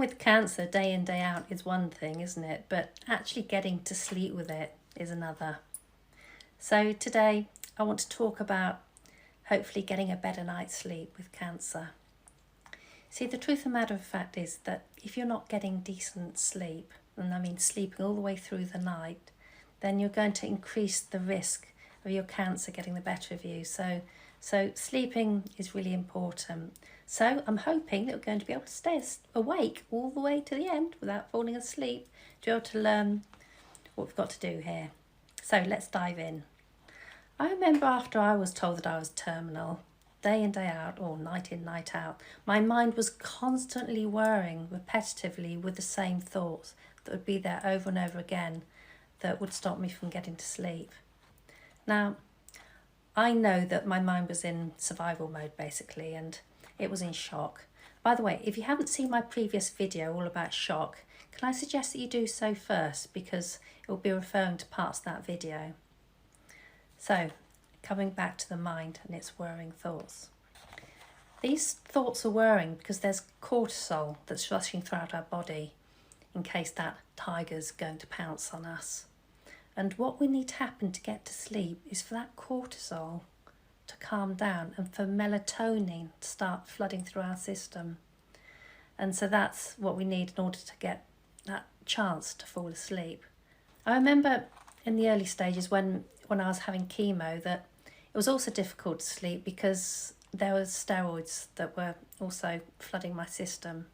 with cancer day in, day out is one thing, isn't it? But actually getting to sleep with it is another. So today I want to talk about hopefully getting a better night's sleep with cancer. See, the truth of the matter of fact is that if you're not getting decent sleep, and I mean sleeping all the way through the night, then you're going to increase the risk of your cancer getting the better of you. So sleeping is really important. So I'm hoping that we're going to be able to stay awake all the way to the end without falling asleep, to be able to learn what we've got to do here. So let's dive in. I remember after I was told that I was terminal, day in, day out, or night in, night out, my mind was constantly worrying repetitively with the same thoughts that would be there over and over again that would stop me from getting to sleep. Now, I know that my mind was in survival mode basically, and it was in shock. By the way, if you haven't seen my previous video all about shock, can I suggest that you do so first, because it will be referring to parts of that video. So, coming back to the mind and its worrying thoughts. These thoughts are worrying because there's cortisol that's rushing throughout our body in case that tiger's going to pounce on us. And what we need to happen to get to sleep is for that cortisol to calm down and for melatonin to start flooding through our system. And so that's what we need in order to get that chance to fall asleep. I remember in the early stages when I was having chemo that it was also difficult to sleep because there were steroids that were also flooding my system.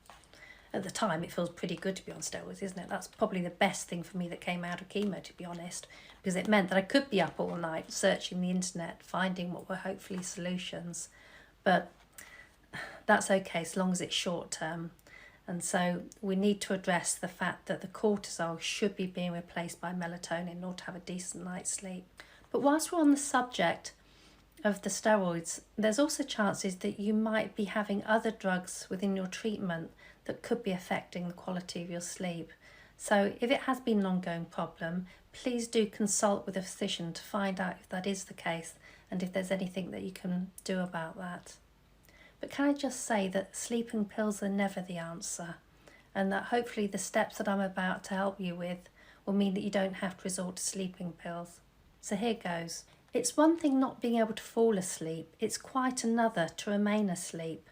At the time, it feels pretty good to be on steroids, isn't it? That's probably the best thing for me that came out of chemo, to be honest, because it meant that I could be up all night searching the internet, finding what were hopefully solutions. But that's okay, as long as it's short term. And so we need to address the fact that the cortisol should be being replaced by melatonin in order to have a decent night's sleep. But whilst we're on the subject of the steroids, there's also chances that you might be having other drugs within your treatment that could be affecting the quality of your sleep. So if it has been an ongoing problem, please do consult with a physician to find out if that is the case and if there's anything that you can do about that. But can I just say that sleeping pills are never the answer, and that hopefully the steps that I'm about to help you with will mean that you don't have to resort to sleeping pills. So here goes. It's one thing not being able to fall asleep, it's quite another to remain asleep.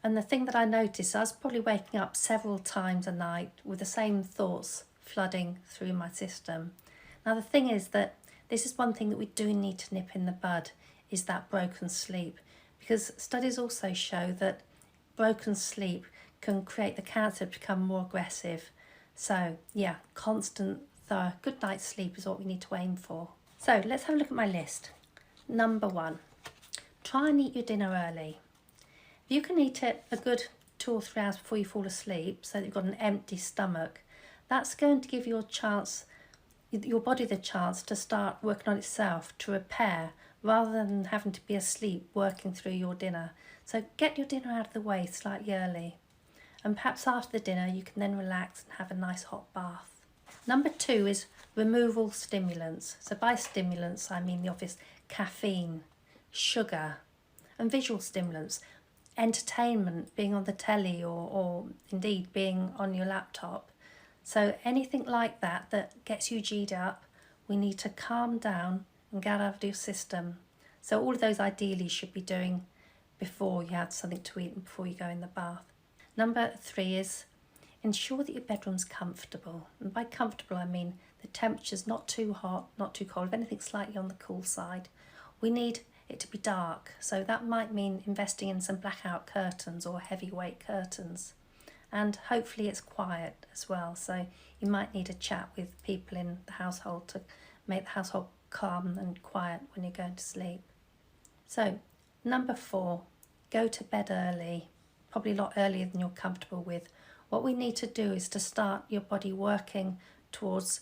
And the thing that I noticed, I was probably waking up several times a night with the same thoughts flooding through my system. Now the thing is that this is one thing that we do need to nip in the bud, is that broken sleep. Because studies also show that broken sleep can create the cancer to become more aggressive. So yeah, constant, good night's sleep is what we need to aim for. So let's have a look at my list. Number 1, try and eat your dinner early. If you can eat it a good 2 or 3 hours before you fall asleep so that you've got an empty stomach, that's going to give your body the chance to start working on itself to repair, rather than having to be asleep working through your dinner. So get your dinner out of the way slightly early. And perhaps after the dinner you can then relax and have a nice hot bath. Number 2 is removal stimulants. So by stimulants I mean the obvious caffeine, sugar and visual stimulants. Entertainment, being on the telly or indeed being on your laptop. So anything like that that gets you G'd up, we need to calm down and get out of your system. So all of those ideally should be doing before you have something to eat and before you go in the bath. Number 3 is ensure that your bedroom's comfortable. And by comfortable I mean the temperature's not too hot, not too cold, if anything slightly on the cool side. We need it to be dark, so that might mean investing in some blackout curtains or heavyweight curtains. And hopefully it's quiet as well, so you might need a chat with people in the household to make the household calm and quiet when you're going to sleep. So number 4, go to bed early, probably a lot earlier than you're comfortable with. What we need to do is to start your body working towards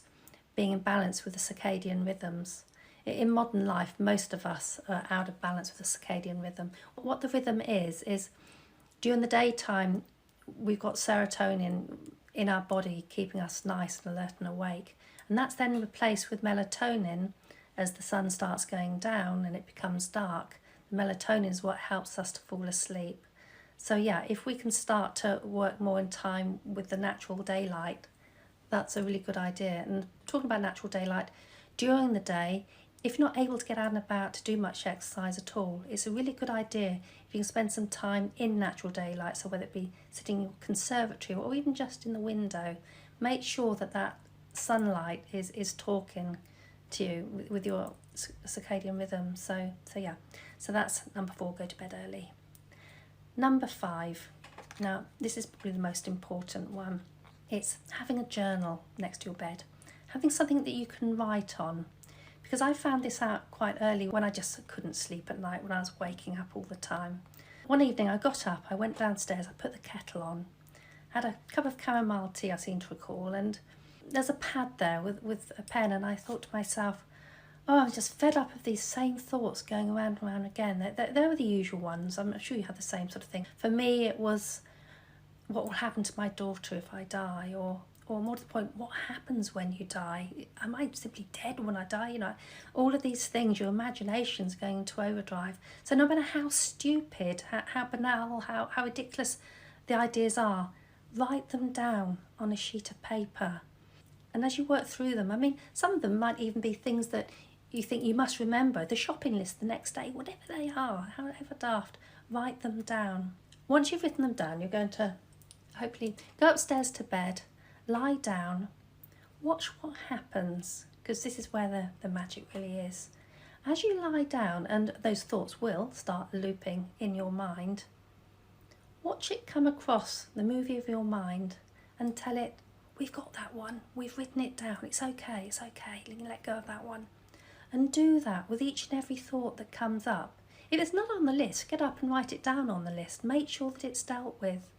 being in balance with the circadian rhythms. In modern life, most of us are out of balance with the circadian rhythm. What the rhythm is during the daytime, we've got serotonin in our body keeping us nice and alert and awake. And that's then replaced with melatonin as the sun starts going down and it becomes dark. The melatonin is what helps us to fall asleep. So yeah, if we can start to work more in time with the natural daylight, that's a really good idea. And talking about natural daylight, during the day, if you're not able to get out and about to do much exercise at all, it's a really good idea if you can spend some time in natural daylight. So whether it be sitting in your conservatory or even just in the window, make sure that that sunlight is talking to you with your circadian rhythm. So yeah, so that's number 4, go to bed early. Number 5, now this is probably the most important one. It's having a journal next to your bed, having something that you can write on. Because I found this out quite early when I just couldn't sleep at night, when I was waking up all the time. One evening I got up, I went downstairs, I put the kettle on, had a cup of chamomile tea, I seem to recall, and there's a pad there with a pen, and I thought to myself, oh, I'm just fed up of these same thoughts going around and around again. They were the usual ones. I'm sure you have the same sort of thing. For me, it was, what will happen to my daughter if I die? Or more to the point, what happens when you die? Am I simply dead when I die? You know, all of these things, your imagination's going into overdrive. So no matter how stupid, how banal, how ridiculous the ideas are, write them down on a sheet of paper. And as you work through them, I mean, some of them might even be things that you think you must remember, the shopping list the next day, whatever they are, however daft, write them down. Once you've written them down, you're going to hopefully go upstairs to bed, lie down, watch what happens, because this is where the magic really is. As you lie down, and those thoughts will start looping in your mind, watch it come across the movie of your mind and tell it, we've got that one, we've written it down, it's okay, you can let go of that one. And do that with each and every thought that comes up. If it's not on the list, get up and write it down on the list. Make sure that it's dealt with.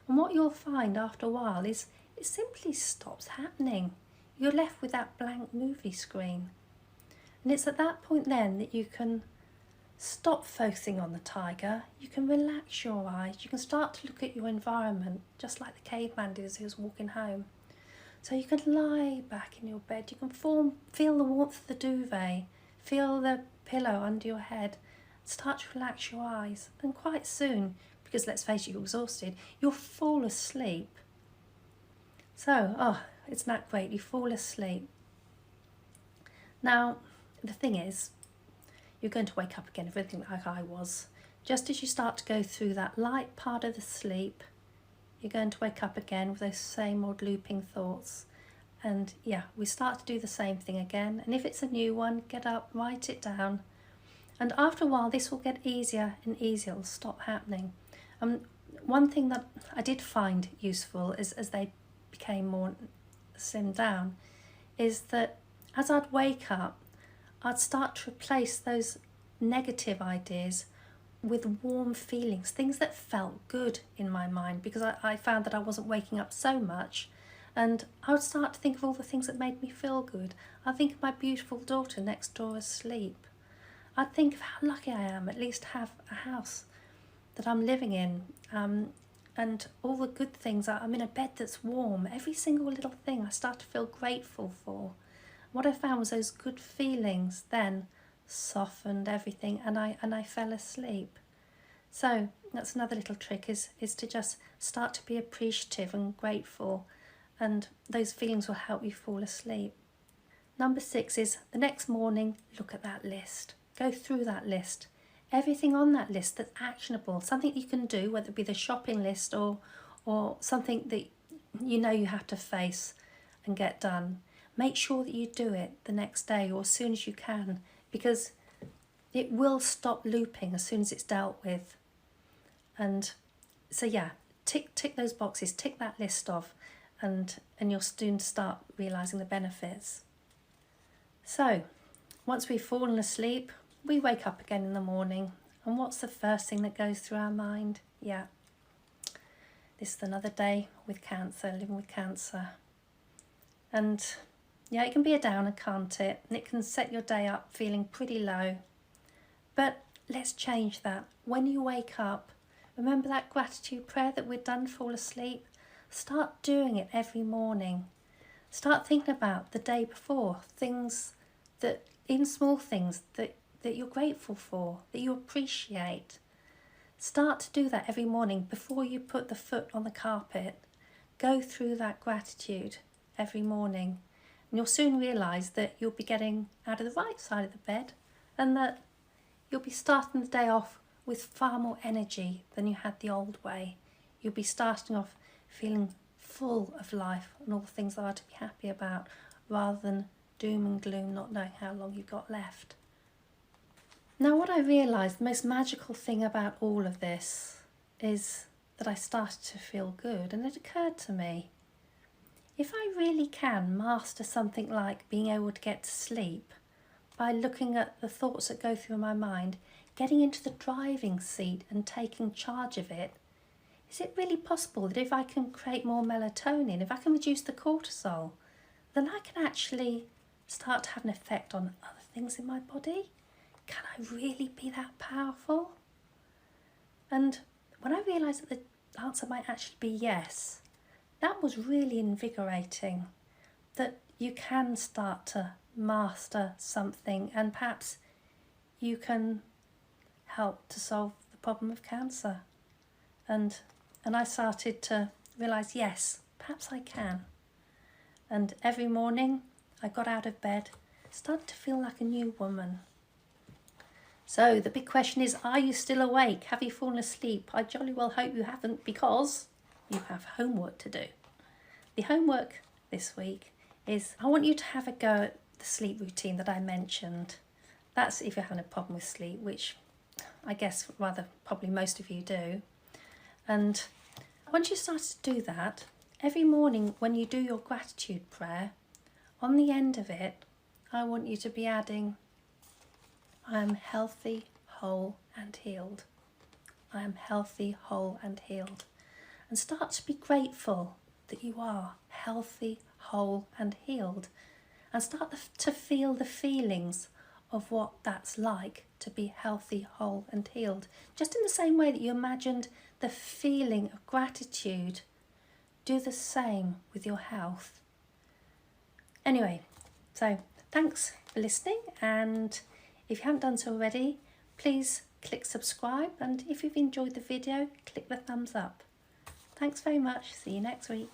And what you'll find after a while is it simply stops happening. You're left with that blank movie screen. And it's at that point then that you can stop focusing on the tiger. You can relax your eyes. You can start to look at your environment, just like the caveman did as he was walking home. So you can lie back in your bed, you can feel the warmth of the duvet, feel the pillow under your head, start to relax your eyes, and quite soon, because let's face it, you're exhausted, you'll fall asleep. So, isn't that great? You fall asleep. Now, the thing is, you're going to wake up again, everything like I was. Just as you start to go through that light part of the sleep, you're going to wake up again with those same old looping thoughts. And yeah, we start to do the same thing again. And if it's a new one, get up, write it down. And after a while, this will get easier and easier. It'll stop happening. One thing that I did find useful is as they became more slimmed down, is that as I'd wake up, I'd start to replace those negative ideas with warm feelings, things that felt good in my mind, because I found that I wasn't waking up so much, and I would start to think of all the things that made me feel good. I'd think of my beautiful daughter next door asleep. I'd think of how lucky I am, at least have a house that I'm living in, and all the good things. I'm in a bed that's warm. Every single little thing I start to feel grateful for. What I found was those good feelings then softened everything, and I fell asleep. So that's another little trick, is to just start to be appreciative and grateful, and those feelings will help you fall asleep. Number 6 is the next morning, look at that list. Go through that list. Everything on that list that's actionable, something you can do, whether it be the shopping list or something that you know you have to face and get done. Make sure that you do it the next day or as soon as you can, because it will stop looping as soon as it's dealt with. And so yeah, tick those boxes, tick that list off, and you'll soon start realising the benefits. So once we've fallen asleep, we wake up again in the morning, and what's the first thing that goes through our mind? Yeah, this is another day with cancer, living with cancer. And yeah, it can be a downer, can't it? And it can set your day up feeling pretty low. But let's change that. When you wake up, remember that gratitude prayer that we've done, fall asleep? Start doing it every morning. Start thinking about the day before, things even small things that you're grateful for, that you appreciate. Start to do that every morning before you put the foot on the carpet. Go through that gratitude every morning, and you'll soon realise that you'll be getting out of the right side of the bed, and that you'll be starting the day off with far more energy than you had the old way. You'll be starting off feeling full of life and all the things that are to be happy about, rather than doom and gloom, not knowing how long you've got left. Now, what I realised, the most magical thing about all of this is that I started to feel good, and it occurred to me, if I really can master something like being able to get to sleep by looking at the thoughts that go through my mind, getting into the driving seat and taking charge of it, is it really possible that if I can create more melatonin, if I can reduce the cortisol, then I can actually start to have an effect on other things in my body? Can I really be that powerful? And when I realised that the answer might actually be yes, that was really invigorating, that you can start to master something, and perhaps you can help to solve the problem of cancer. And I started to realise, yes, perhaps I can. And every morning I got out of bed, started to feel like a new woman. So the big question is, are you still awake? Have you fallen asleep? I jolly well hope you haven't, because you have homework to do. The homework this week is, I want you to have a go at the sleep routine that I mentioned. That's if you're having a problem with sleep, which I guess rather probably most of you do. And once you start to do that, every morning when you do your gratitude prayer, on the end of it, I want you to be adding, I am healthy, whole and healed. I am healthy, whole and healed. And start to be grateful that you are healthy, whole and healed. And start to feel the feelings of what that's like to be healthy, whole and healed. Just in the same way that you imagined the feeling of gratitude, do the same with your health. Anyway, so thanks for listening, and if you haven't done so already, please click subscribe, and if you've enjoyed the video, click the thumbs up. Thanks very much. See you next week.